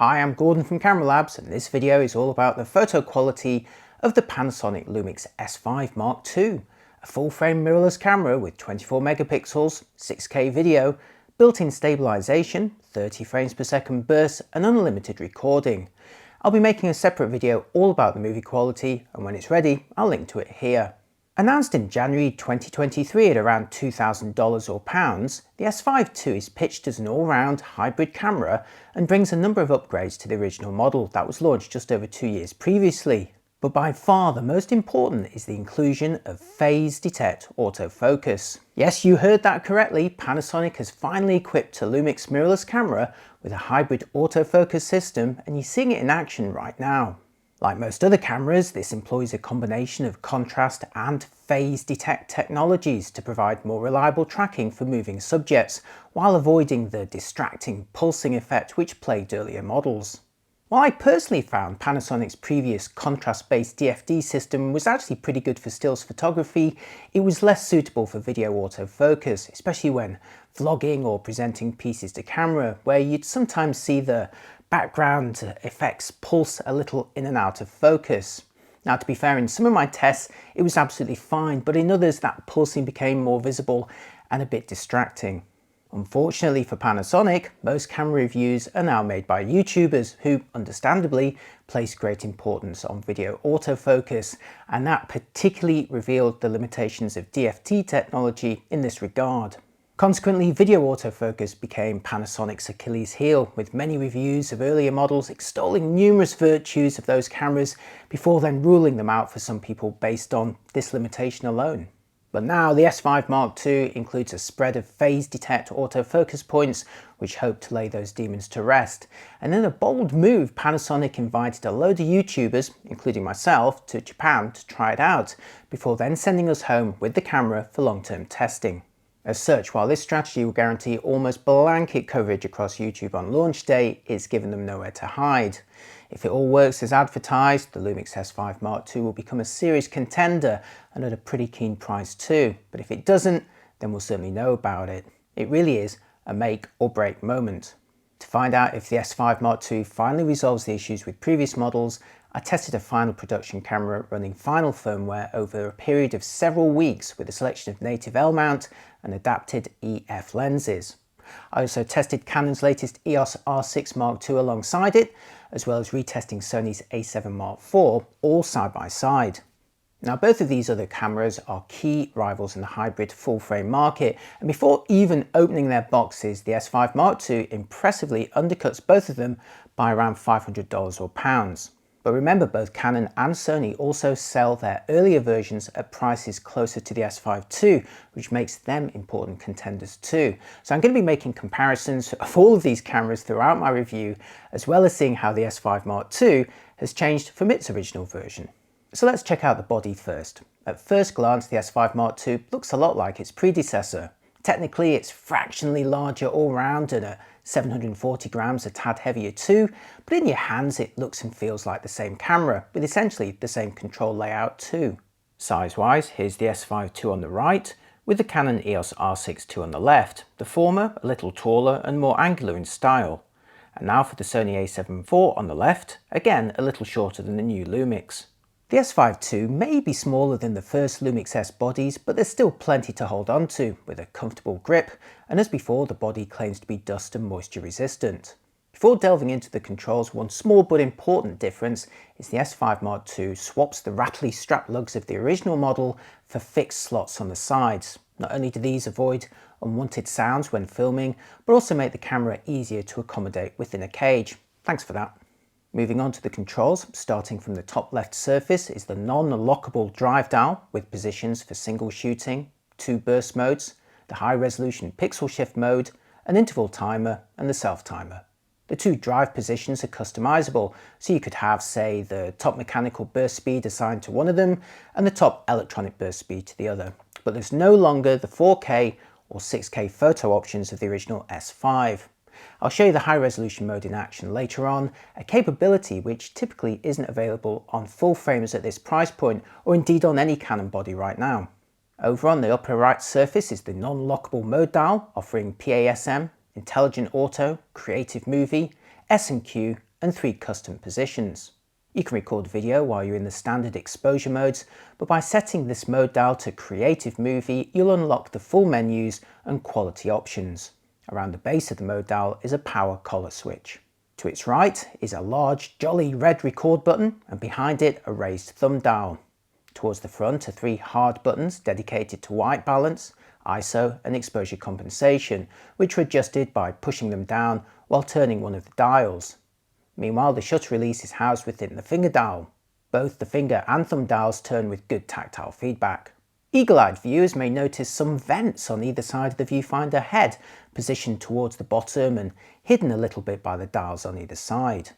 Hi, I'm Gordon from Camera Labs, and this video is all about the photo quality of the Panasonic Lumix S5 Mark II, a full-frame mirrorless camera with 24 megapixels, 6K video, built-in stabilization, 30 frames per second bursts, and unlimited recording. I'll be making a separate video all about the movie quality, and when it's ready, I'll link to it here. Announced in January 2023 at around $2,000 or pounds, the S5 II is pitched as an all-round hybrid camera and brings a number of upgrades to the original model that was launched just over 2 years previously. But by far the most important is the inclusion of phase detect autofocus. Yes, you heard that correctly, Panasonic has finally equipped a Lumix mirrorless camera with a hybrid autofocus system, and you're seeing it in action right now. Like most other cameras, this employs a combination of contrast and phase detect technologies to provide more reliable tracking for moving subjects, while avoiding the distracting pulsing effect which plagued earlier models. While I personally found Panasonic's previous contrast-based DFD system was actually pretty good for stills photography, it was less suitable for video autofocus, especially when vlogging or presenting pieces to camera, where you'd sometimes see the background effects pulse a little in and out of focus. Now, to be fair, in some of my tests it was absolutely fine, but in others that pulsing became more visible and a bit distracting. Unfortunately for Panasonic, most camera reviews are now made by YouTubers who, understandably, place great importance on video autofocus, and that particularly revealed the limitations of DFT technology in this regard. Consequently, video autofocus became Panasonic's Achilles heel, with many reviews of earlier models extolling numerous virtues of those cameras before then ruling them out for some people based on this limitation alone. But now the S5 Mark II includes a spread of phase detect autofocus points which hope to lay those demons to rest. And in a bold move, Panasonic invited a load of YouTubers, including myself, to Japan to try it out, before then sending us home with the camera for long-term testing. As such, while this strategy will guarantee almost blanket coverage across YouTube on launch day, it's given them nowhere to hide. If it all works as advertised, the Lumix S5 Mark II will become a serious contender and at a pretty keen price too. But if it doesn't, then we'll certainly know about it. It really is a make or break moment. To find out if the S5 Mark II finally resolves the issues with previous models, I tested a final production camera running final firmware over a period of several weeks with a selection of native L-mount and adapted EF lenses. I also tested Canon's latest EOS R6 Mark II alongside it, as well as retesting Sony's A7 IV, all side by side. Now, both of these other cameras are key rivals in the hybrid full-frame market, and before even opening their boxes, the S5 Mark II impressively undercuts both of them by around $500 or pounds. But remember, both Canon and Sony also sell their earlier versions at prices closer to the S5 II, which makes them important contenders too. So I'm going to be making comparisons of all of these cameras throughout my review, as well as seeing how the S5 Mark II has changed from its original version. So let's check out the body first. At first glance, the S5 Mark II looks a lot like its predecessor. Technically, it's fractionally larger all round and at 740 grams a tad heavier too, but in your hands it looks and feels like the same camera, with essentially the same control layout too. Size-wise, here's the S5 II on the right, with the Canon EOS R6 II on the left, the former a little taller and more angular in style. And now for the Sony A7 IV on the left, again a little shorter than the new Lumix. The S5 II may be smaller than the first Lumix S bodies, but there's still plenty to hold on to, with a comfortable grip, and as before, the body claims to be dust and moisture resistant. Before delving into the controls, one small but important difference is the S5 Mark II swaps the rattly strap lugs of the original model for fixed slots on the sides. Not only do these avoid unwanted sounds when filming, but also make the camera easier to accommodate within a cage. Thanks for that. Moving on to the controls, starting from the top left surface is the non-lockable drive dial with positions for single shooting, 2 burst modes, the high resolution pixel shift mode, an interval timer and the self timer. The 2 drive positions are customizable, so you could have, say, the top mechanical burst speed assigned to one of them and the top electronic burst speed to the other. But there's no longer the 4K or 6K photo options of the original S5. I'll show you the high resolution mode in action later on, a capability which typically isn't available on full frames at this price point, or indeed on any Canon body right now. Over on the upper right surface is the non-lockable mode dial, offering PASM, Intelligent Auto, Creative Movie, S&Q and 3 custom positions. You can record video while you're in the standard exposure modes, but by setting this mode dial to Creative Movie, you'll unlock the full menus and quality options. Around the base of the mode dial is a power collar switch. To its right is a large, jolly red record button, and behind it a raised thumb dial. Towards the front are 3 hard buttons dedicated to white balance, ISO and exposure compensation, which are adjusted by pushing them down while turning one of the dials. Meanwhile, the shutter release is housed within the finger dial. Both the finger and thumb dials turn with good tactile feedback. Eagle-eyed viewers may notice some vents on either side of the viewfinder head, positioned towards the bottom and hidden a little bit by the dials on either side.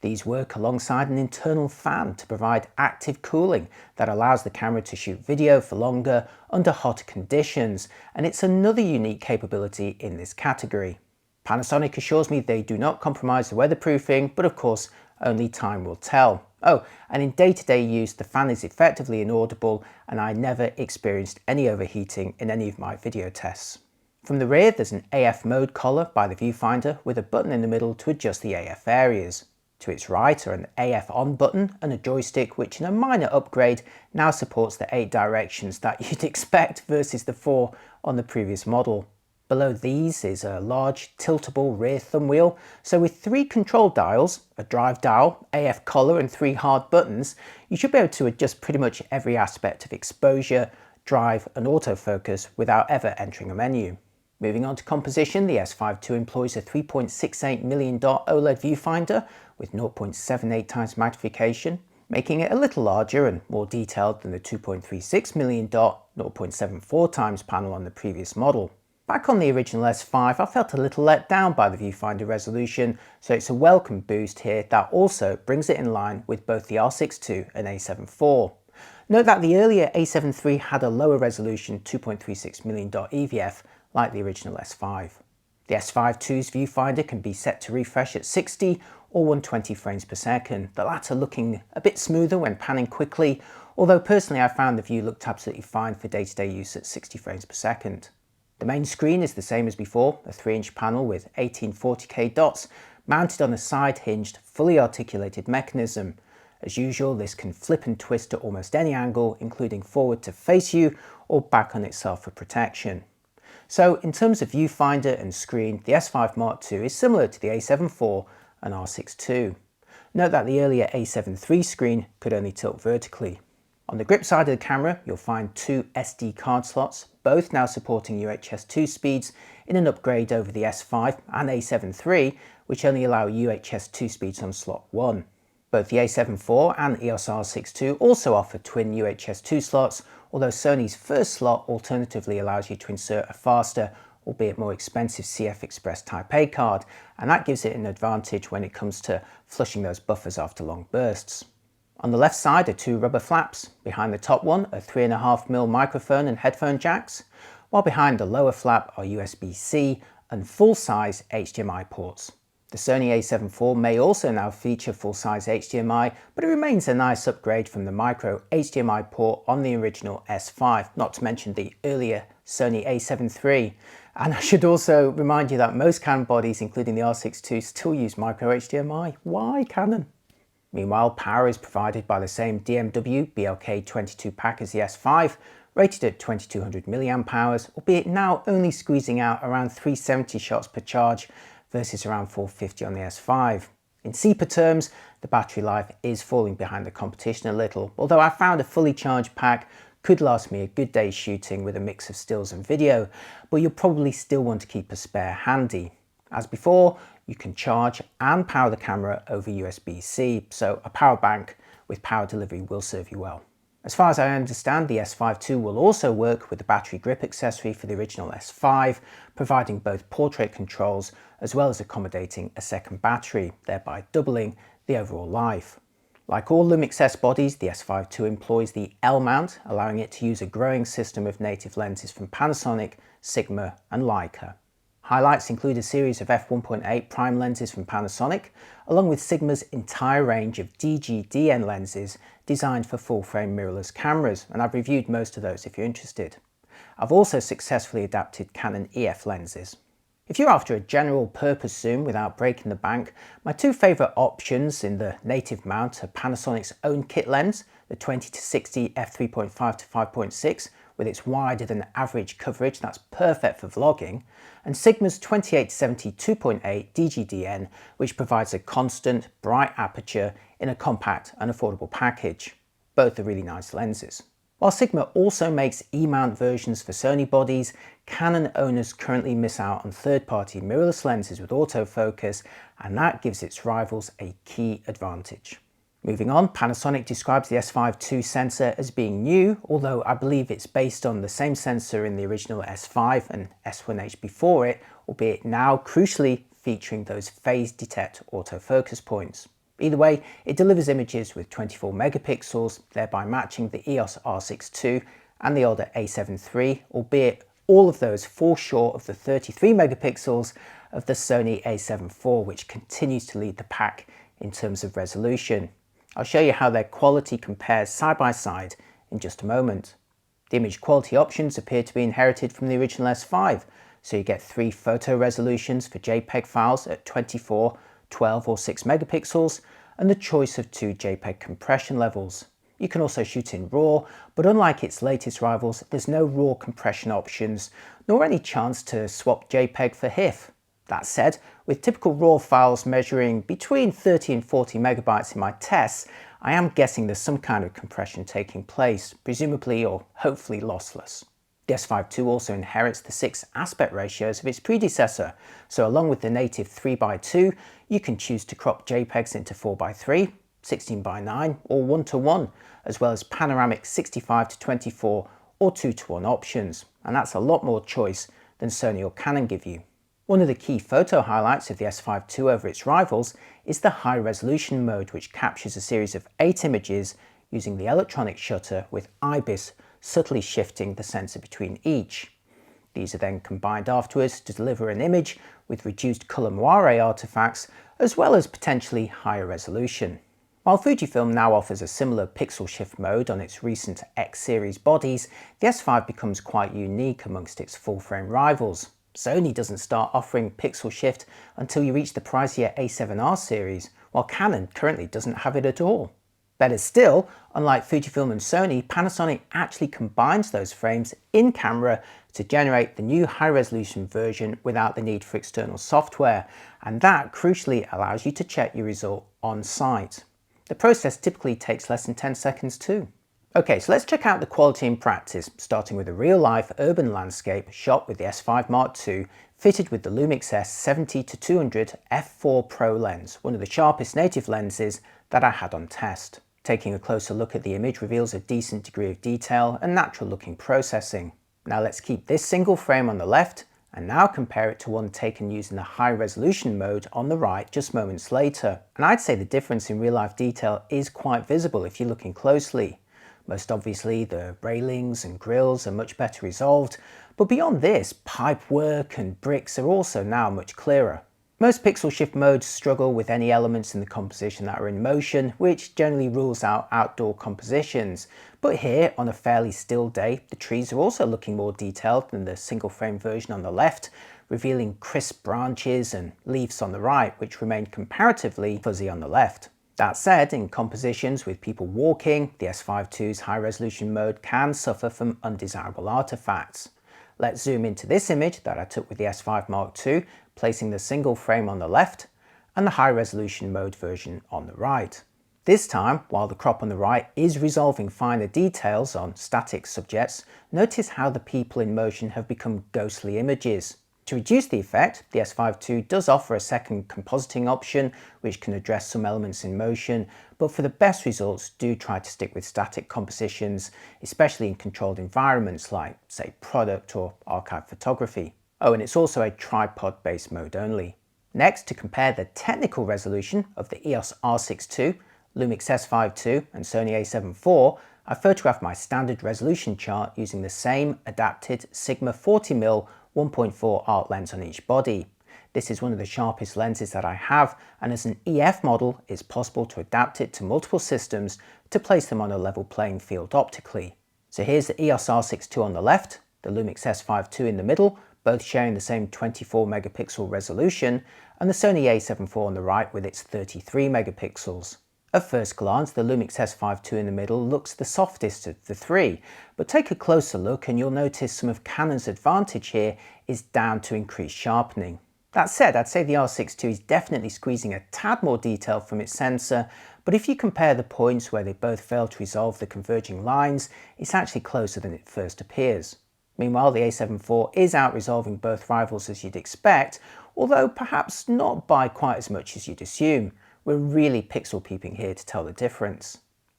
These work alongside an internal fan to provide active cooling that allows the camera to shoot video for longer under hotter conditions, and it's another unique capability in this category. Panasonic assures me they do not compromise the weatherproofing, but of course only time will tell. Oh, and in day-to-day use the fan is effectively inaudible, and I never experienced any overheating in any of my video tests. From the rear there's an AF mode collar by the viewfinder with a button in the middle to adjust the AF areas. To its right are an AF on button and a joystick which, in a minor upgrade, now supports the 8 directions that you'd expect versus the 4 on the previous model. Below these is a large tiltable rear thumb wheel, so with 3 control dials, a drive dial, AF collar and 3 hard buttons, you should be able to adjust pretty much every aspect of exposure, drive and autofocus without ever entering a menu. Moving on to composition, the S5 II employs a 3.68 million dot OLED viewfinder with 0.78 times magnification, making it a little larger and more detailed than the 2.36 million dot 0.74 times panel on the previous model. Back on the original S5, I felt a little let down by the viewfinder resolution, so it's a welcome boost here that also brings it in line with both the R6 II and A7 IV. Note that the earlier A7 III had a lower resolution 2.36 million dot EVF like the original S5. The S5 II's viewfinder can be set to refresh at 60 or 120 frames per second, the latter looking a bit smoother when panning quickly, although personally I found the view looked absolutely fine for day-to-day use at 60 frames per second. The main screen is the same as before, a 3-inch panel with 1840K dots mounted on a side-hinged, fully articulated mechanism. As usual, this can flip and twist at almost any angle, including forward to face you or back on itself for protection. So in terms of viewfinder and screen, the S5 Mark II is similar to the A7 IV and R6 II. Note that the earlier A7 III screen could only tilt vertically. On the grip side of the camera, you'll find 2 SD card slots, both now supporting UHS 2 speeds in an upgrade over the S5 and A7 III, which only allow UHS 2 speeds on slot 1. Both the A7 IV and EOS R6 II also offer twin UHS 2 slots, although Sony's first slot alternatively allows you to insert a faster, albeit more expensive CF Express Type A card, and that gives it an advantage when it comes to flushing those buffers after long bursts. On the left side are 2 rubber flaps. Behind the top one are 3.5mm microphone and headphone jacks, while behind the lower flap are USB-C and full-size HDMI ports. The Sony A7 IV may also now feature full-size HDMI, but it remains a nice upgrade from the micro HDMI port on the original S5, not to mention the earlier Sony A7 III. And I should also remind you that most Canon bodies, including the R6 II, still use micro HDMI. Why Canon? Meanwhile, power is provided by the same DMW BLK22 pack as the S5, rated at 2200 mAh, albeit now only squeezing out around 370 shots per charge versus around 450 on the S5. In CEPA terms, the battery life is falling behind the competition a little, although I found a fully charged pack could last me a good day's shooting with a mix of stills and video, but you'll probably still want to keep a spare handy. As before, you can charge and power the camera over USB-C, so a power bank with power delivery will serve you well. As far as I understand, the S5 II will also work with the battery grip accessory for the original S5, providing both portrait controls as well as accommodating a second battery, thereby doubling the overall life. Like all Lumix S bodies, the S5 II employs the L-mount, allowing it to use a growing system of native lenses from Panasonic, Sigma and Leica. Highlights include a series of f1.8 prime lenses from Panasonic, along with Sigma's entire range of DG/DN lenses designed for full-frame mirrorless cameras, and I've reviewed most of those if you're interested. I've also successfully adapted Canon EF lenses. If you're after a general purpose zoom without breaking the bank, my two favourite options in the native mount are Panasonic's own kit lens, the 20-60 f3.5 to 5.6 with its wider than average coverage that's perfect for vlogging, and Sigma's 28-70 2.8 DGDN, which provides a constant, bright aperture in a compact and affordable package. Both are really nice lenses. While Sigma also makes E-mount versions for Sony bodies, Canon owners currently miss out on third-party mirrorless lenses with autofocus, and that gives its rivals a key advantage. Moving on, Panasonic describes the S5 II sensor as being new, although I believe it's based on the same sensor in the original S5 and S1H before it, albeit now crucially featuring those phase detect autofocus points. Either way, it delivers images with 24 megapixels, thereby matching the EOS R6 II and the older A7 III, albeit all of those fall short of the 33 megapixels of the Sony A7 IV, which continues to lead the pack in terms of resolution. I'll show you how their quality compares side by side in just a moment. The image quality options appear to be inherited from the original S5, so you get 3 photo resolutions for JPEG files at 24, 12 or 6 megapixels, and the choice of 2 JPEG compression levels. You can also shoot in RAW, but unlike its latest rivals, there's no RAW compression options, nor any chance to swap JPEG for HIF. That said, with typical RAW files measuring between 30 and 40 megabytes in my tests, I am guessing there's some kind of compression taking place, presumably or hopefully lossless. The S5 II also inherits the 6 aspect ratios of its predecessor, so along with the native 3:2, you can choose to crop JPEGs into 4:3, 16:9 or 1:1, as well as panoramic 65:24 or 2:1 options, and that's a lot more choice than Sony or Canon give you. One of the key photo highlights of the S5 II over its rivals is the high resolution mode, which captures a series of 8 images using the electronic shutter with IBIS subtly shifting the sensor between each. These are then combined afterwards to deliver an image with reduced color moire artifacts, as well as potentially higher resolution. While Fujifilm now offers a similar pixel shift mode on its recent X series bodies, the S5 becomes quite unique amongst its full-frame rivals. Sony doesn't start offering pixel shift until you reach the pricier A7R series, while Canon currently doesn't have it at all. Better still, unlike Fujifilm and Sony, Panasonic actually combines those frames in camera to generate the new high-resolution version without the need for external software, and that crucially allows you to check your result on site. The process typically takes less than 10 seconds too. Okay, so let's check out the quality in practice, starting with a real-life urban landscape shot with the S5 Mark II, fitted with the Lumix S70-200 f4 Pro lens, one of the sharpest native lenses that I had on test. Taking a closer look at the image reveals a decent degree of detail and natural-looking processing. Now let's keep this single frame on the left, and now compare it to one taken using the high-resolution mode on the right just moments later. And I'd say the difference in real-life detail is quite visible if you're looking closely. Most obviously, the railings and grills are much better resolved, but beyond this, pipe work and bricks are also now much clearer. Most pixel shift modes struggle with any elements in the composition that are in motion, which generally rules out outdoor compositions. But here, on a fairly still day, the trees are also looking more detailed than the single frame version on the left, revealing crisp branches and leaves on the right, which remain comparatively fuzzy on the left. That said, in compositions with people walking, the S5 II's high-resolution mode can suffer from undesirable artifacts. Let's zoom into this image that I took with the S5 Mark II, placing the single frame on the left and the high-resolution mode version on the right. This time, while the crop on the right is resolving finer details on static subjects, notice how the people in motion have become ghostly images. To reduce the effect, the S5 II does offer a second compositing option which can address some elements in motion, but for the best results do try to stick with static compositions, especially in controlled environments like, say, product or archive photography. Oh, and it's also a tripod-based mode only. Next, to compare the technical resolution of the EOS R6 II, Lumix S5 II and Sony A7 IV, I photographed my standard resolution chart using the same adapted Sigma 40mm 1.4 art lens on each body. This is one of the sharpest lenses that I have, and as an EF model, it's possible to adapt it to multiple systems to place them on a level playing field optically. So here's the EOS R6 II on the left, the Lumix S5 II in the middle, both sharing the same 24 megapixel resolution, and the Sony A7 IV on the right with its 33 megapixels. At first glance, the Lumix S5 II in the middle looks the softest of the three, but take a closer look and you'll notice some of Canon's advantage here is down to increased sharpening. That said, I'd say the R6 II is definitely squeezing a tad more detail from its sensor, but if you compare the points where they both fail to resolve the converging lines, it's actually closer than it first appears. Meanwhile, the A7 IV is out-resolving both rivals as you'd expect, although perhaps not by quite as much as you'd assume. We're really pixel peeping here to tell the difference.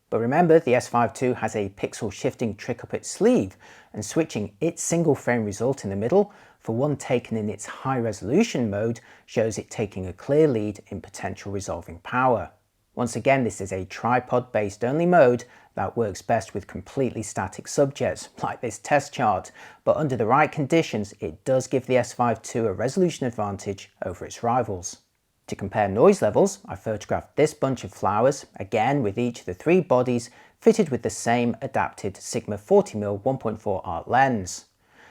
But remember, the S5 II has a pixel shifting trick up its sleeve, and switching its single frame result in the middle for one taken in its high resolution mode shows it taking a clear lead in potential resolving power. Once again, this is a tripod based only mode that works best with completely static subjects, like this test chart, but under the right conditions it does give the S5 II a resolution advantage over its rivals. To compare noise levels, I photographed this bunch of flowers, again with each of the three bodies fitted with the same adapted Sigma 40mm 1.4 art lens.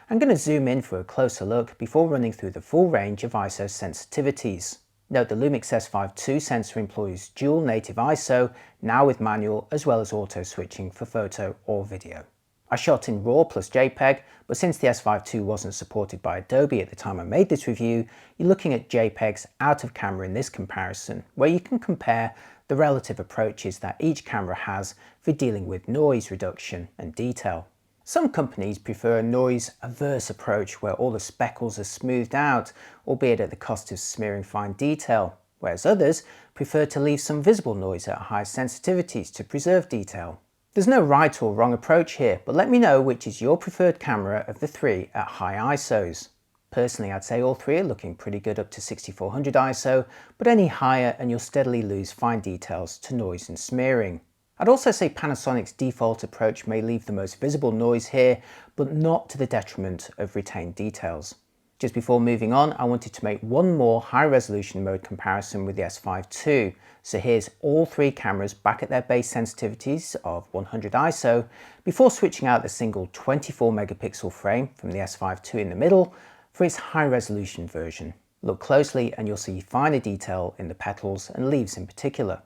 I'm going to zoom in for a closer look before running through the full range of ISO sensitivities. Note the Lumix S5 II sensor employs dual native ISO, now with manual as well as auto switching for photo or video. I shot in RAW plus JPEG, but since the S5 II wasn't supported by Adobe at the time I made this review, you're looking at JPEGs out of camera in this comparison, where you can compare the relative approaches that each camera has for dealing with noise reduction and detail. Some companies prefer a noise-averse approach where all the speckles are smoothed out, albeit at the cost of smearing fine detail, whereas others prefer to leave some visible noise at high sensitivities to preserve detail. There's no right or wrong approach here, but let me know which is your preferred camera of the three at high ISOs. Personally, I'd say all three are looking pretty good up to 6400 ISO, but any higher and you'll steadily lose fine details to noise and smearing. I'd also say Panasonic's default approach may leave the most visible noise here, but not to the detriment of retained details. Just before moving on, I wanted to make one more high resolution mode comparison with the S5 II. So here's all three cameras back at their base sensitivities of 100 ISO before switching out the single 24 megapixel frame from the S5 II in the middle for its high resolution version. Look closely and you'll see finer detail in the petals and leaves in particular.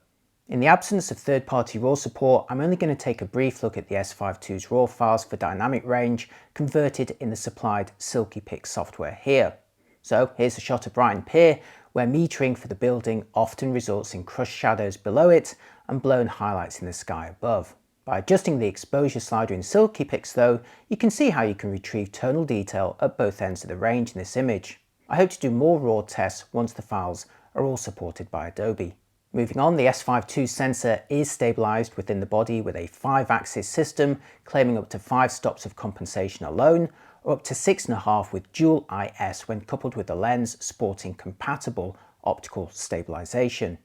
In the absence of third-party RAW support, I'm only going to take a brief look at the S5 II's RAW files for dynamic range converted in the supplied SilkyPic software here. So here's a shot of Brighton Pier, where metering for the building often results in crushed shadows below it and blown highlights in the sky above. By adjusting the exposure slider in SilkyPics though, you can see how you can retrieve tonal detail at both ends of the range in this image. I hope to do more RAW tests once the files are all supported by Adobe. Moving on, the S5 II sensor is stabilized within the body with a 5-axis system, claiming up to 5 stops of compensation alone, or up to 6.5 with dual IS when coupled with a lens sporting compatible optical stabilization.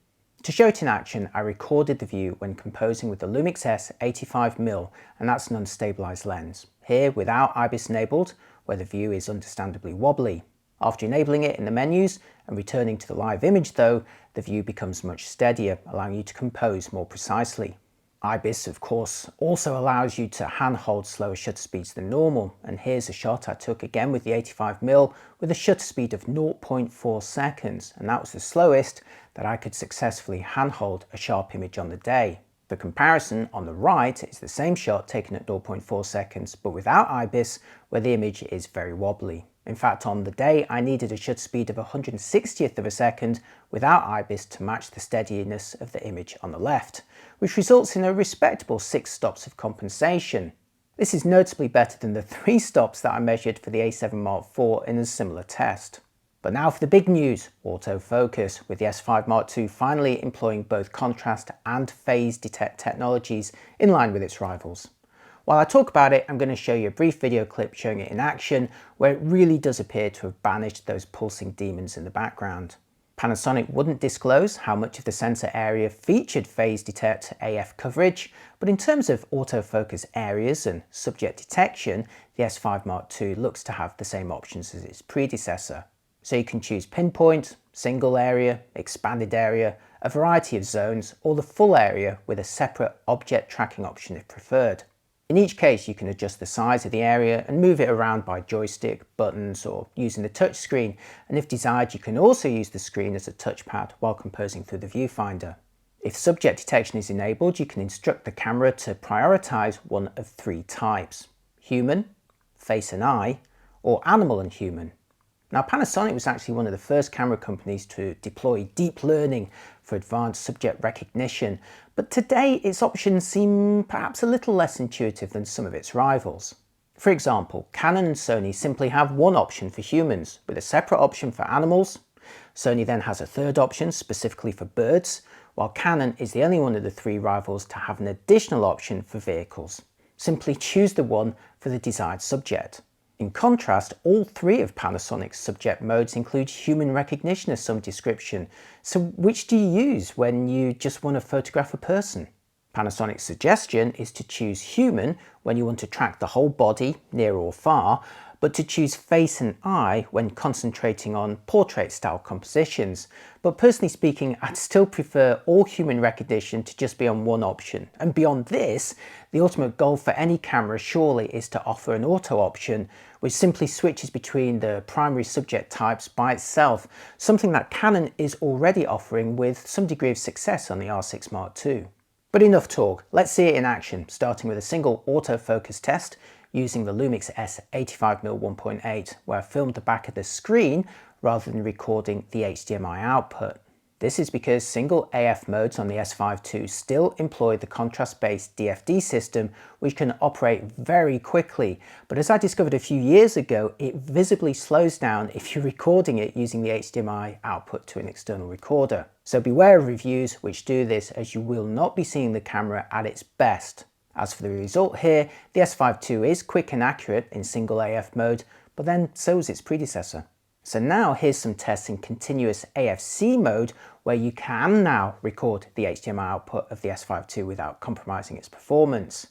To show it in action, I recorded the view when composing with the Lumix S 85mm, and that's an unstabilized lens. Here, without IBIS enabled, where the view is understandably wobbly. After enabling it in the menus and returning to the live image though, the view becomes much steadier, allowing you to compose more precisely. IBIS, of course, also allows you to handhold slower shutter speeds than normal, and here's a shot I took again with the 85mm with a shutter speed of 0.4 seconds, and that was the slowest that I could successfully handhold a sharp image on the day. For comparison, on the right is the same shot taken at 0.4 seconds, but without IBIS, where the image is very wobbly. In fact, on the day I needed a shutter speed of 1/160th of a second without IBIS to match the steadiness of the image on the left, which results in a respectable 6 stops of compensation. This is notably better than the 3 stops that I measured for the A7 Mark IV in a similar test. But now for the big news, autofocus, with the S5 Mark II finally employing both contrast and phase detect technologies in line with its rivals. While I talk about it, I'm going to show you a brief video clip showing it in action, where it really does appear to have banished those pulsing demons in the background. Panasonic wouldn't disclose how much of the sensor area featured phase detect AF coverage, but in terms of autofocus areas and subject detection, the S5 Mark II looks to have the same options as its predecessor. So you can choose pinpoint, single area, expanded area, a variety of zones, or the full area with a separate object tracking option if preferred. In each case, you can adjust the size of the area and move it around by joystick, buttons, or using the touch screen, and if desired, you can also use the screen as a touchpad while composing through the viewfinder. If subject detection is enabled, you can instruct the camera to prioritize one of three types: human, face and eye, or animal and human. Now, Panasonic was actually one of the first camera companies to deploy deep learning for advanced subject recognition, but today its options seem perhaps a little less intuitive than some of its rivals. For example, Canon and Sony simply have one option for humans, with a separate option for animals. Sony then has a third option specifically for birds, while Canon is the only one of the three rivals to have an additional option for vehicles. Simply choose the one for the desired subject. In contrast, all three of Panasonic's subject modes include human recognition of some description, so which do you use when you just want to photograph a person? Panasonic's suggestion is to choose human when you want to track the whole body, near or far, but to choose face and eye when concentrating on portrait-style compositions. But personally speaking, I'd still prefer all human recognition to just be on one option. And beyond this, the ultimate goal for any camera surely is to offer an auto option, which simply switches between the primary subject types by itself, something that Canon is already offering with some degree of success on the R6 Mark II. But enough talk, let's see it in action, starting with a single autofocus test using the Lumix S85mm 1.8, where I filmed the back of the screen rather than recording the HDMI output. This is because single AF modes on the S5 II still employ the contrast-based DFD system, which can operate very quickly, but as I discovered a few years ago, it visibly slows down if you're recording it using the HDMI output to an external recorder. So beware of reviews which do this, as you will not be seeing the camera at its best. As for the result here, the S5 II is quick and accurate in single AF mode, but then so is its predecessor. So now here's some tests in continuous AFC mode, where you can now record the HDMI output of the S5 II without compromising its performance.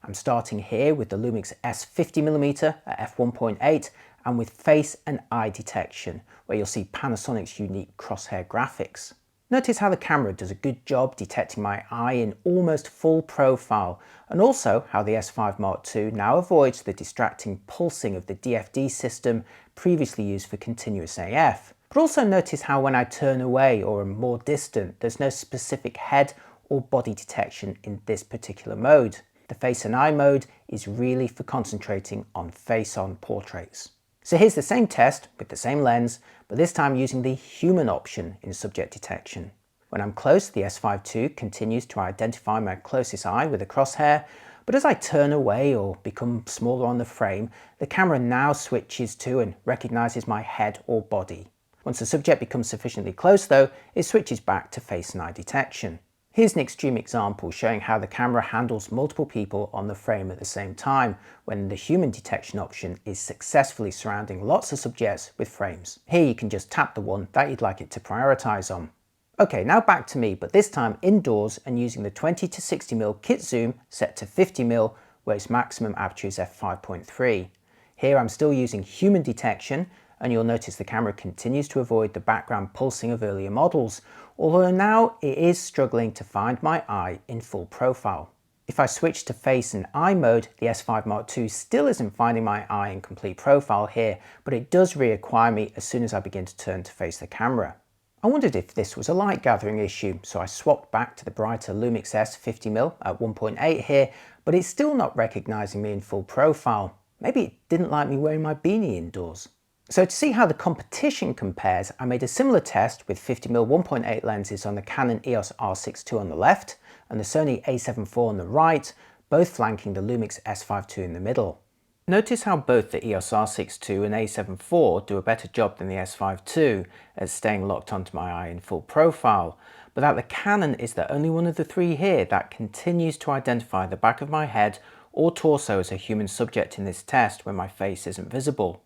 I'm starting here with the Lumix S50mm at f1.8 and with face and eye detection, where you'll see Panasonic's unique crosshair graphics. Notice how the camera does a good job detecting my eye in almost full profile, and also how the S5 Mark II now avoids the distracting pulsing of the DFD system previously used for continuous AF. But also notice how when I turn away or am more distant, there's no specific head or body detection in this particular mode. The face and eye mode is really for concentrating on face-on portraits. So here's the same test with the same lens, but this time using the human option in subject detection. When I'm close, the S5 II continues to identify my closest eye with a crosshair, but as I turn away or become smaller on the frame, the camera now switches to and recognizes my head or body. Once the subject becomes sufficiently close though, it switches back to face and eye detection. Here's an extreme example showing how the camera handles multiple people on the frame at the same time, when the human detection option is successfully surrounding lots of subjects with frames. Here you can just tap the one that you'd like it to prioritize on. Okay, now back to me, but this time indoors and using the 20 to 60mm kit zoom set to 50mm, where its maximum aperture is f5.3. Here I'm still using human detection, and you'll notice the camera continues to avoid the background pulsing of earlier models, although now it is struggling to find my eye in full profile. If I switch to face and eye mode, the S5 Mark II still isn't finding my eye in complete profile here, but it does reacquire me as soon as I begin to turn to face the camera. I wondered if this was a light gathering issue, so I swapped back to the brighter Lumix S50mm at 1.8 here, but it's still not recognizing me in full profile. Maybe it didn't like me wearing my beanie indoors. So to see how the competition compares, I made a similar test with 50mm 1.8 lenses on the Canon EOS R6 II on the left and the Sony A7 IV on the right, both flanking the Lumix S5 II in the middle. Notice how both the EOS R6 II and A7 IV do a better job than the S5 II at staying locked onto my eye in full profile, but that the Canon is the only one of the three here that continues to identify the back of my head or torso as a human subject in this test when my face isn't visible.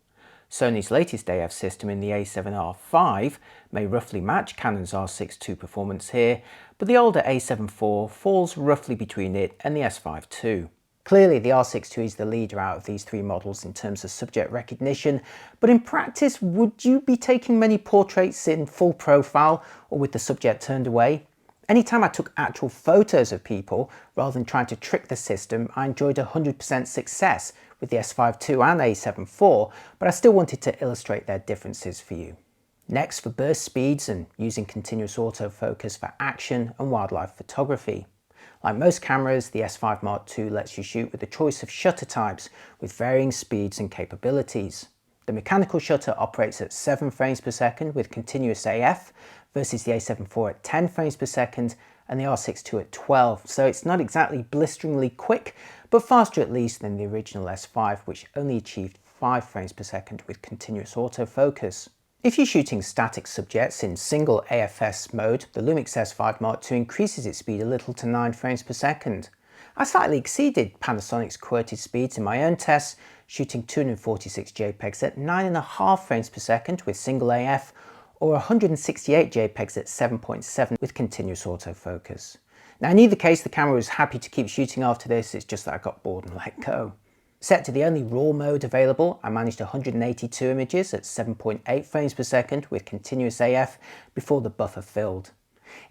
Sony's latest AF system in the A7 IV may roughly match Canon's R6 II performance here, but the older A7 IV falls roughly between it and the S5 II. Clearly the R6 II is the leader out of these three models in terms of subject recognition, but in practice, would you be taking many portraits in full profile or with the subject turned away? Anytime I took actual photos of people, rather than trying to trick the system, I enjoyed 100% success with the S5 II and A7 IV, but I still wanted to illustrate their differences for you. Next, for burst speeds and using continuous autofocus for action and wildlife photography. Like most cameras, the S5 Mark II lets you shoot with a choice of shutter types with varying speeds and capabilities. The mechanical shutter operates at 7 frames per second with continuous AF versus the A7 IV at 10 frames per second and the R6 II at 12, so it's not exactly blisteringly quick, but faster at least than the original S5, which only achieved 5 frames per second with continuous autofocus. If you're shooting static subjects in single AFS mode, the Lumix S5 Mark II increases its speed a little to 9 frames per second. I slightly exceeded Panasonic's quoted speeds in my own tests, shooting 246 JPEGs at 9.5 frames per second with single AF, or 168 JPEGs at 7.7 with continuous autofocus. Now in either case, the camera was happy to keep shooting after this, it's just that I got bored and let go. Set to the only RAW mode available, I managed 182 images at 7.8 frames per second with continuous AF before the buffer filled.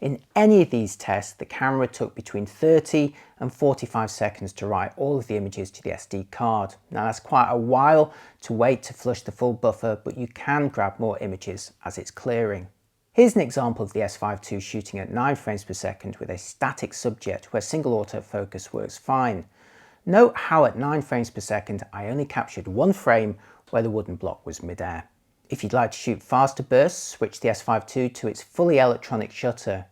In any of these tests, the camera took between 30 and 45 seconds to write all of the images to the SD card. Now that's quite a while to wait to flush the full buffer, but you can grab more images as it's clearing. Here's an example of the S5 II shooting at 9 frames per second with a static subject where single autofocus works fine. Note how at 9 frames per second I only captured one frame where the wooden block was mid-air. If you'd like to shoot faster bursts, switch the S5 II to its fully electronic shutter.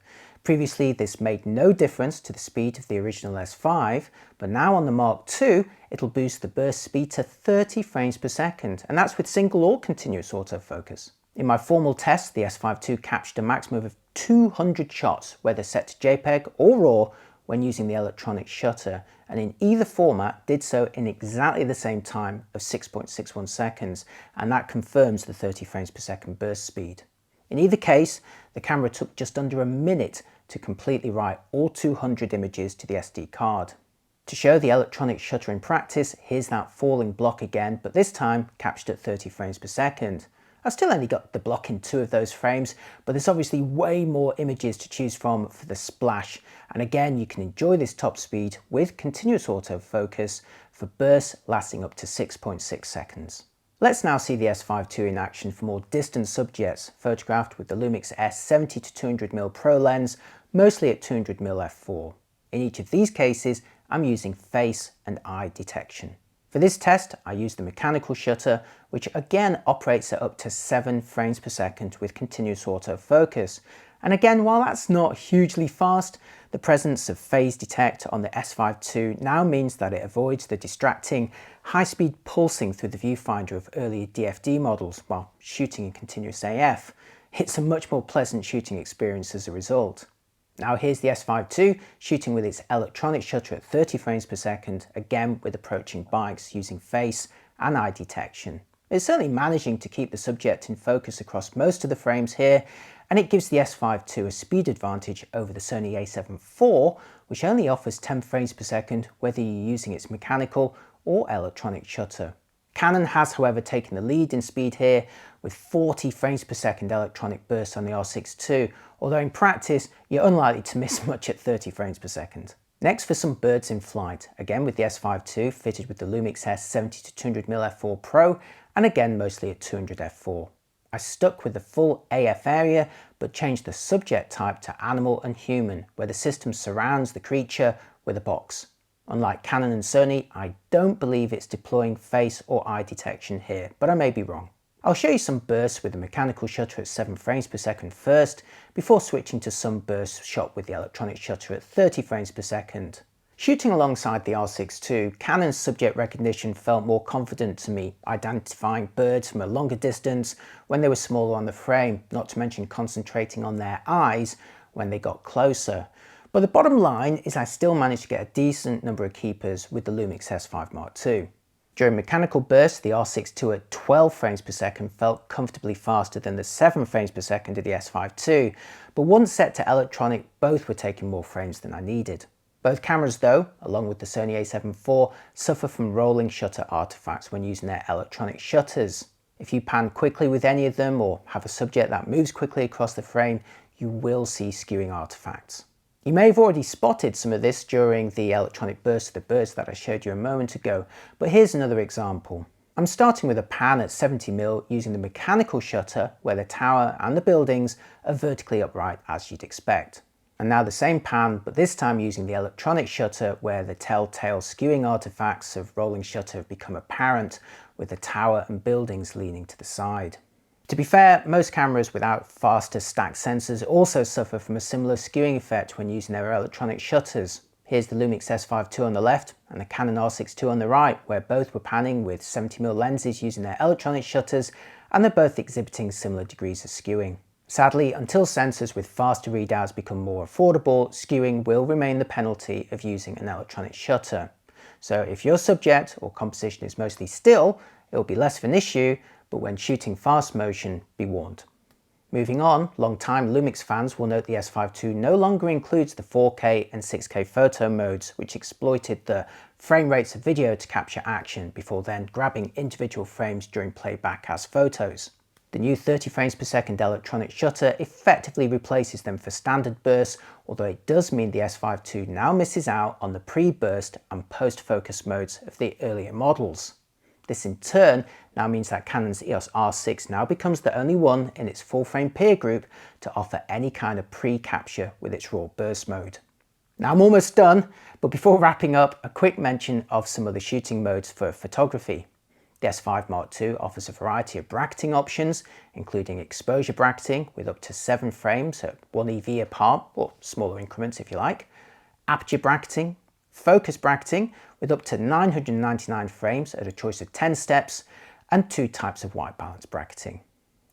Previously this made no difference to the speed of the original S5, but now on the Mark II it'll boost the burst speed to 30 frames per second, and that's with single or continuous autofocus. In my formal test, the S5 II captured a maximum of 200 shots, whether set to JPEG or RAW, when using the electronic shutter, and in either format did so in exactly the same time of 6.61 seconds, and that confirms the 30 frames per second burst speed. In either case, the camera took just under a minute to completely write all 200 images to the SD card. To show the electronic shutter in practice, here's that falling block again, but this time captured at 30 frames per second. I still only got the block in 2 of those frames, but there's obviously way more images to choose from for the splash, and again you can enjoy this top speed with continuous autofocus for bursts lasting up to 6.6 seconds. Let's now see the S5 II in action for more distant subjects, photographed with the Lumix S70-200mm Pro lens, mostly at 200mm f4. In each of these cases, I'm using face and eye detection. For this test, I used the mechanical shutter, which again operates at up to 7 frames per second with continuous autofocus. And again, while that's not hugely fast, the presence of phase detect on the S5 II now means that it avoids the distracting, high-speed pulsing through the viewfinder of earlier DFD models while shooting in continuous AF. It's a much more pleasant shooting experience as a result. Now here's the S5 II shooting with its electronic shutter at 30 frames per second, again with approaching bikes using face and eye detection. It's certainly managing to keep the subject in focus across most of the frames here, and it gives the S5 II a speed advantage over the Sony A7 IV, which only offers 10 frames per second whether you're using its mechanical or electronic shutter. Canon has, however, taken the lead in speed here with 40 frames per second electronic bursts on the R6 II, although in practice you're unlikely to miss much at 30 frames per second. Next, for some birds in flight, again with the S5 II fitted with the Lumix S70-200mm f4 Pro, and again mostly at 200 f4. I stuck with the full AF area, but changed the subject type to animal and human, where the system surrounds the creature with a box. Unlike Canon and Sony, I don't believe it's deploying face or eye detection here, but I may be wrong. I'll show you some bursts with the mechanical shutter at 7 frames per second first, before switching to some bursts shot with the electronic shutter at 30 frames per second. Shooting alongside the R6 II, Canon's subject recognition felt more confident to me, identifying birds from a longer distance when they were smaller on the frame, not to mention concentrating on their eyes when they got closer. But the bottom line is I still managed to get a decent number of keepers with the Lumix S5 Mark II. During mechanical bursts, the R6 II at 12 frames per second felt comfortably faster than the 7 frames per second of the S5 II, but once set to electronic, both were taking more frames than I needed. Both cameras though, along with the Sony A7 IV, suffer from rolling shutter artifacts when using their electronic shutters. If you pan quickly with any of them or have a subject that moves quickly across the frame, you will see skewing artifacts. You may have already spotted some of this during the electronic burst of the burst that I showed you a moment ago, but here's another example. I'm starting with a pan at 70mm using the mechanical shutter where the tower and the buildings are vertically upright as you'd expect. And now the same pan, but this time using the electronic shutter where the telltale skewing artifacts of rolling shutter have become apparent, with the tower and buildings leaning to the side. To be fair, most cameras without faster stacked sensors also suffer from a similar skewing effect when using their electronic shutters. Here's the Lumix S5 II on the left and the Canon R6 II on the right, where both were panning with 70mm lenses using their electronic shutters, and they're both exhibiting similar degrees of skewing. Sadly, until sensors with faster readouts become more affordable, skewing will remain the penalty of using an electronic shutter. So if your subject or composition is mostly still, it will be less of an issue, but when shooting fast motion, be warned. Moving on, long-time Lumix fans will note the S5 II no longer includes the 4K and 6K photo modes, which exploited the frame rates of video to capture action before then grabbing individual frames during playback as photos. The new 30 frames per second electronic shutter effectively replaces them for standard bursts, although it does mean the S5 II now misses out on the pre-burst and post-focus modes of the earlier models. This in turn now means that Canon's EOS R6 now becomes the only one in its full frame peer group to offer any kind of pre-capture with its raw burst mode. Now I'm almost done, but before wrapping up, a quick mention of some of the shooting modes for photography. The S5 Mark II offers a variety of bracketing options, including exposure bracketing with up to 7 frames at 1 EV apart, or smaller increments if you like, aperture bracketing, focus bracketing with up to 999 frames at a choice of 10 steps, and 2 types of white balance bracketing.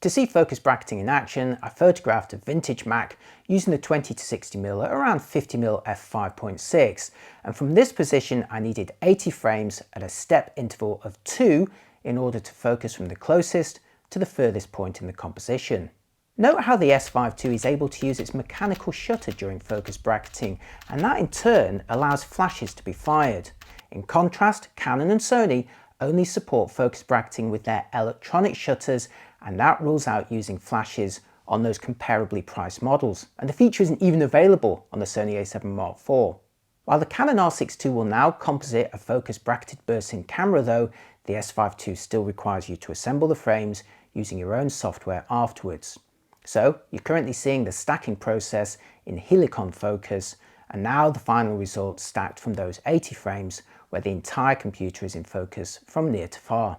To see focus bracketing in action, I photographed a vintage Mac using the 20 to 60mm at around 50mm f5.6, and from this position I needed 80 frames at a step interval of 2 in order to focus from the closest to the furthest point in the composition. Note how the S5 II is able to use its mechanical shutter during focus bracketing, and that in turn allows flashes to be fired. In contrast, Canon and Sony only support focus bracketing with their electronic shutters, and that rules out using flashes on those comparably priced models, and the feature isn't even available on the Sony A7 IV. While the Canon R6 II will now composite a focus bracketed burst in camera though, the S5 II still requires you to assemble the frames using your own software afterwards. So you're currently seeing the stacking process in Helicon focus, and now the final result stacked from those 80 frames where the entire computer is in focus from near to far.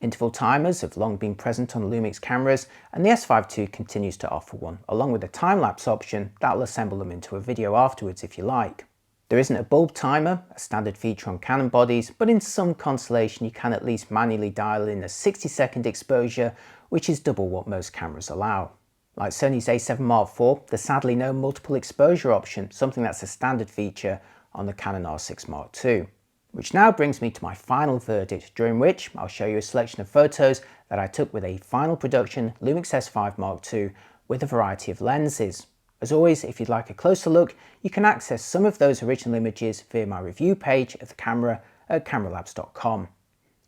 Interval timers have long been present on Lumix cameras, and the S5 II continues to offer one, along with a time-lapse option that will assemble them into a video afterwards if you like. There isn't a bulb timer, a standard feature on Canon bodies, but in some constellation you can at least manually dial in a 60-second exposure, which is double what most cameras allow. Like Sony's A7 IV, there's sadly no multiple exposure option, something that's a standard feature on the Canon R6 Mark II. Which now brings me to my final verdict, during which I'll show you a selection of photos that I took with a final production Lumix S5 Mark II with a variety of lenses. As always, if you'd like a closer look, you can access some of those original images via my review page of the camera at cameralabs.com.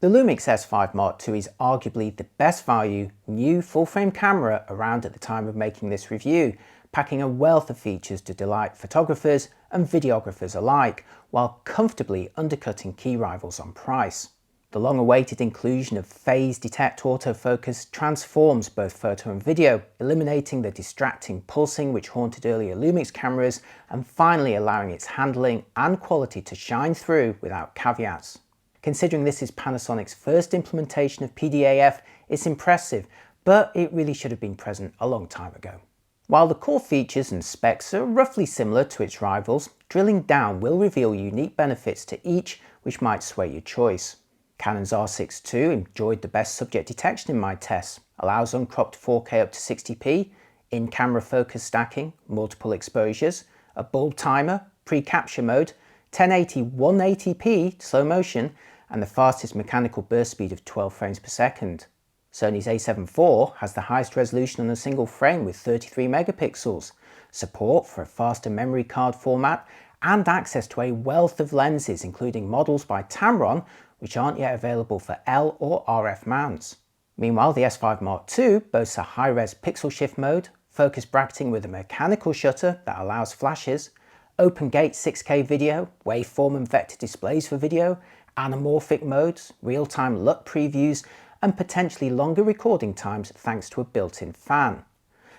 The Lumix S5 Mark II is arguably the best value new full-frame camera around at the time of making this review, packing a wealth of features to delight photographers and videographers alike, while comfortably undercutting key rivals on price. The long-awaited inclusion of phase detect autofocus transforms both photo and video, eliminating the distracting pulsing which haunted earlier Lumix cameras, and finally allowing its handling and quality to shine through without caveats. Considering this is Panasonic's first implementation of PDAF, it's impressive, but it really should have been present a long time ago. While the core features and specs are roughly similar to its rivals, drilling down will reveal unique benefits to each which might sway your choice. Canon's R6 II enjoyed the best subject detection in my tests, allows uncropped 4K up to 60p, in-camera focus stacking, multiple exposures, a bulb timer, pre-capture mode, 1080 180p slow motion, and the fastest mechanical burst speed of 12 frames per second. Sony's A7 IV has the highest resolution on a single frame with 33 megapixels, support for a faster memory card format, and access to a wealth of lenses including models by Tamron which aren't yet available for L or RF mounts. Meanwhile, the S5 Mark II boasts a high-res pixel shift mode, focus bracketing with a mechanical shutter that allows flashes, open gate 6K video, waveform and vector displays for video, anamorphic modes, real-time LUT previews, and potentially longer recording times thanks to a built-in fan.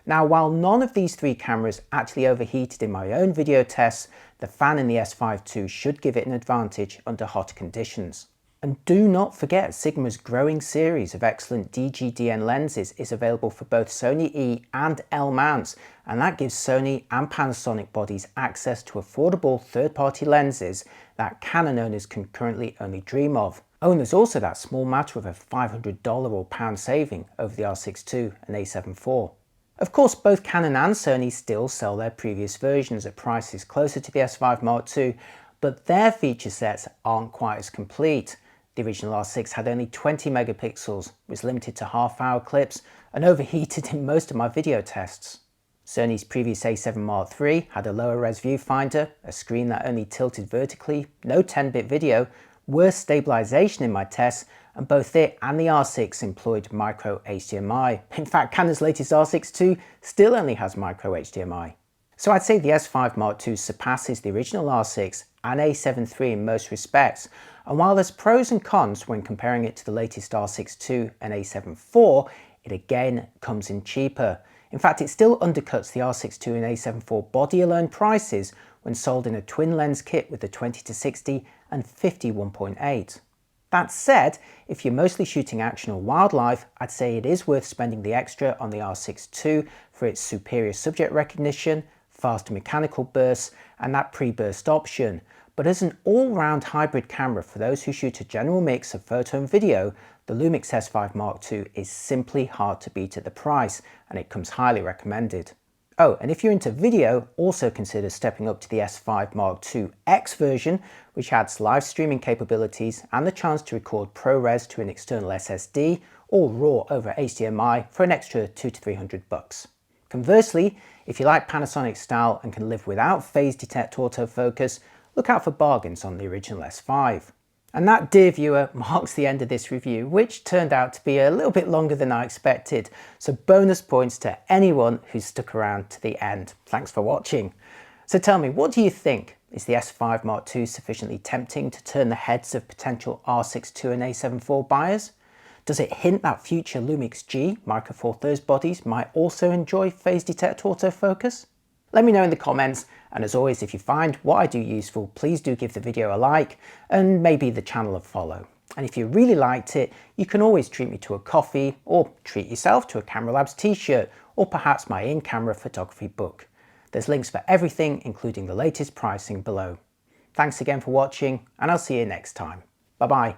Now, while none of these three cameras actually overheated in my own video tests, the fan in the S5 II should give it an advantage under hot conditions. And do not forget, Sigma's growing series of excellent DGDN lenses is available for both Sony E and L mounts, and that gives Sony and Panasonic bodies access to affordable third-party lenses that Canon owners can currently only dream of. Oh, and there's also that small matter of a $500 or pound saving over the R6 II and A7 IV. Of course, both Canon and Sony still sell their previous versions at prices closer to the S5 Mark II, but their feature sets aren't quite as complete. The original R6 had only 20 megapixels, was limited to half-hour clips, and overheated in most of my video tests. Sony's previous A7 Mark III had a lower res viewfinder, a screen that only tilted vertically, no 10-bit video, worse stabilization in my tests, and both it and the R6 employed micro HDMI. In fact, Canon's latest R6 II still only has micro HDMI. So I'd say the S5 Mark II surpasses the original R6 and A7 III in most respects, and while there's pros and cons when comparing it to the latest R6 II and A7 IV, it again comes in cheaper. In fact, it still undercuts the R6 II and A7 IV body alone prices when sold in a twin lens kit with the 20-60 and 50-1.8. That said, if you're mostly shooting action or wildlife, I'd say it is worth spending the extra on the R6 II for its superior subject recognition, faster mechanical bursts, and that pre-burst option. But as an all-round hybrid camera for those who shoot a general mix of photo and video, the Lumix S5 Mark II is simply hard to beat at the price, and it comes highly recommended. Oh, and if you're into video, also consider stepping up to the S5 Mark II X version, which adds live streaming capabilities and the chance to record ProRes to an external SSD or RAW over HDMI for an extra $200 to $300. Conversely, if you like Panasonic style and can live without phase detect autofocus, look out for bargains on the original S5. And that, dear viewer, marks the end of this review, which turned out to be a little bit longer than I expected. So bonus points to anyone who's stuck around to the end. Thanks for watching. So tell me, what do you think? Is the S5 Mark II sufficiently tempting to turn the heads of potential R6 II and A7 IV buyers? Does it hint that future Lumix G Micro Four Thirds bodies might also enjoy phase detect autofocus? Let me know in the comments, and as always, if you find what I do useful, please do give the video a like and maybe the channel a follow. And if you really liked it, you can always treat me to a coffee or treat yourself to a Camera Labs t-shirt or perhaps my in-camera photography book. There's links for everything, including the latest pricing below. Thanks again for watching, and I'll see you next time. Bye bye.